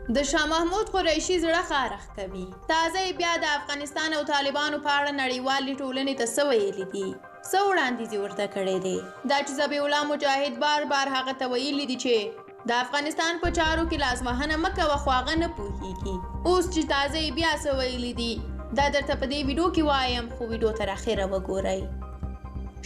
د شاه محمود قریشي زړه خارښ کوي. تازه بیا د افغانستان او طالبانو په اړه نړیوالې ټولنې ته څه ویلي دي؟ څه وړاندیز ورته کړی دی؟ دا چې ذبیح الله مجاهد بار بار هغه ته ویلي دي چې د افغانستان په چارو کې لاسوهنه مه کوه خو هغه نه پوهیږي. اوس چې تازه بیا څه ویلي دي دا درته په دې ویډیو کې وایم، خو ویډیو تر اخره وګورئ.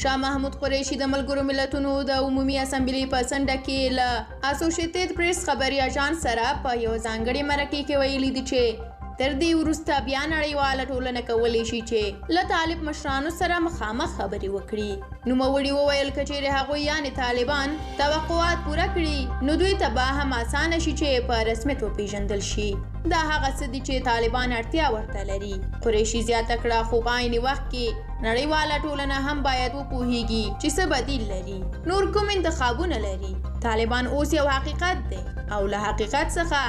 شاه محمود قریشي د ملګرو ملتونو د عمومي اسمبلۍ په څنډه کې له اسوسییټډ پریس خبري اژانس سره په یو ځانګړي مرکې کې ویلي دي چې تر دې وروسته بیا نړیواله ټولنه کولی شي چې له طالب مشرانو سره مخامخ خبرې وکړي. نوموړي وویل که چیرې هغوی یعنې طالبان توقعات پوره کړي نو دوی ته به هم اسانه شي چې په رسمیت وپیژندل شي. دا هغه څه دي چې طالبان اړتیا ورته لري. قریشي زیاته کړه خو په عین وخت کې نړیواله ټولنه هم باید وپوهیږي چې څه بدیل لري، نور کوم انتخابونه لري. طالبان اوس یو حقیقت دی او له حقیقت څخه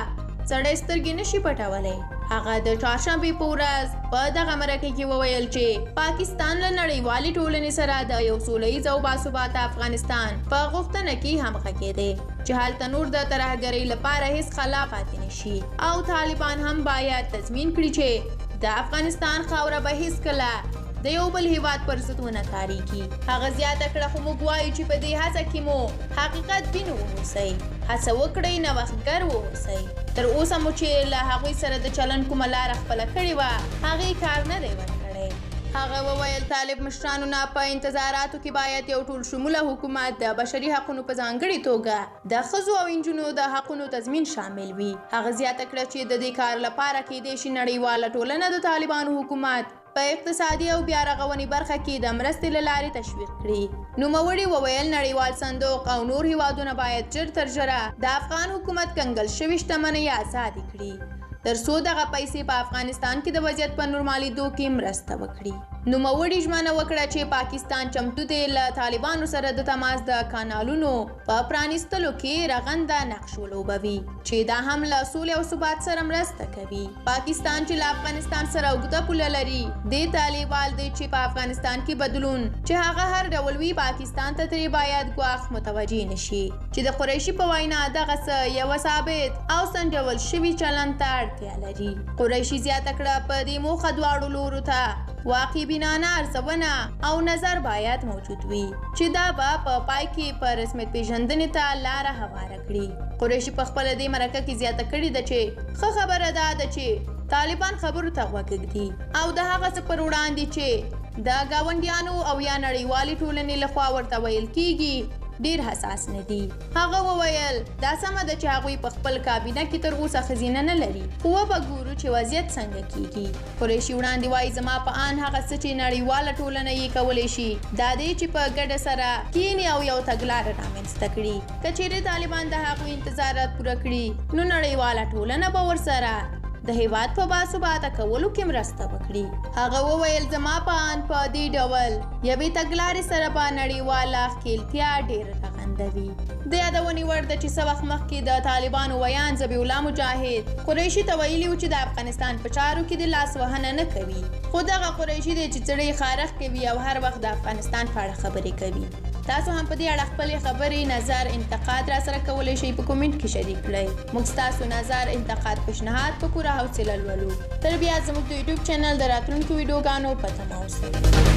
سړی سترګې نشي پټولی. هغه د چهارشنبې په ورځ په دغه مرکه کې وویل چې پاکستان له نړیوالې ټولنې سره د یو سوله ییز او باثباته افغانستان په غوښتنه کې همغږی دی چې هلته نور د ترهګرۍ لپاره هیڅ خلا پاتې نشي، او طالبان هم باید تضمین کړي چې د افغانستان خاوره به هیڅکله د یو بل هیواد پر ضد ونه کاریږي. هغه زیاته کړه خو موږ وایو چې په دې هڅه کې مو حقیقت بین واوسئ، هڅه وکړئ نوښتګر واوسئ. تر اوسه مو چې له هغوی سره د چلن کومه لاره خپله کړې وه هغې کار نه دی ورکړی. هغه وویل طالب مشرانو نه په انتظاراتو کې باید یو ټول شموله حکومت د بشري حقونو په ځانګړې توګه د ښځو او نجونو د حقونو تضمین شامل وي. هغه زیاته کړه چې د دې کار لپاره کیدای شي نړیواله ټولنه د طالبانو حکومت په اقتصادي او بیا رغونې برخه کې د مرستې له لارې تشویق کړي. نوموړي وویل نړیوال صندوق او نور هیوادونه باید ژر تر ژره د افغان حکومت کنګل شوې شتمنۍ ازادې کړي تر څو دغه پیسې په افغانستان کې د وضعیت په نورمالېدو کې مرسته وکړي. نوموړي ژمنه وکړه چې پاکستان چمتو دی له طالبانو سره د تماس د کانالونو په پرانیستلو کې رغنده نقش ولوبوي چې دا هم له سولې او ثبات سره مرسته کوي. پاکستان چې له افغانستان سره اوږده پوله لري دې ته لیوال دی چې په افغانستان کې بدلون چې هغه هر ډول وي پاکستان ته ترې باید ګواښ متوجه نشي چې د قریشي په وینا دغه څه یوه ثابت او سنجول شوي چلند ته اړتیا لري. قریشي زیاته کړه په دې موخه دواړو لورو ته واقع بینانه ارزونه او نظر باید موجود وي چې دا به په پای کې په رسمیت پیژندنې ته لاره هواره کړي. قریشي په خپله دې مرکه کې زیاته کړې ده چې ښه خبره ده چې طالبان خبرو ته غوږ ږدي او د هغه څه پر وړاندې چې د ګاونډیانو او یا نړیوالې ټولنې لخوا ورته ویل کیږي ډیر حساس نه دي. هغه وویل دا سمه ده چې هغوی په خپل کابینه کې تر اوسه ښځینه نه لري، خو وبه ګورو چې وضعیت څنګه کیږي. قریشي وړاندې وایي زما په آن هغه څه چې نړیواله ټولنه یې کولی شي دا دی چې په ګډه سره کینې او یو تګلاره رامنځته کړي. که چیرې طالبان د هغوی انتظارات پوره کړي نو نړیواله ټولنه به ورسره د هیواد په باثباته کولو کې مرسته وکړي. هغه وویل زما په آن په دې ډول یوې تګلارې سره به نړیواله ښکیلتیا ډېره رغنده وي. د یادونې وړ ده چې څه وخت مخکې د طالبانو ویان ذبیح الله مجاهد قریشي ته ویلي و چې د افغانستان په چارو کې د لاسوهنه نه کوي، خو دغه قریشي دی چې څړې خارښ کوي او هر وخت د افغانستان په اړه خبرې کوي. تاسو هم په دې اړه خپلې خبرې، نظر، انتقاد را سره کولی شئ په کومنټ کې شریک کړئ. موږ ستاسو نظر، انتقاد، پیشنهاد په پوره حوصله لولو. تر بیا زموږ د یوټیوب چینل د راتلونکو ویډیوګانو په تمه اوسئ.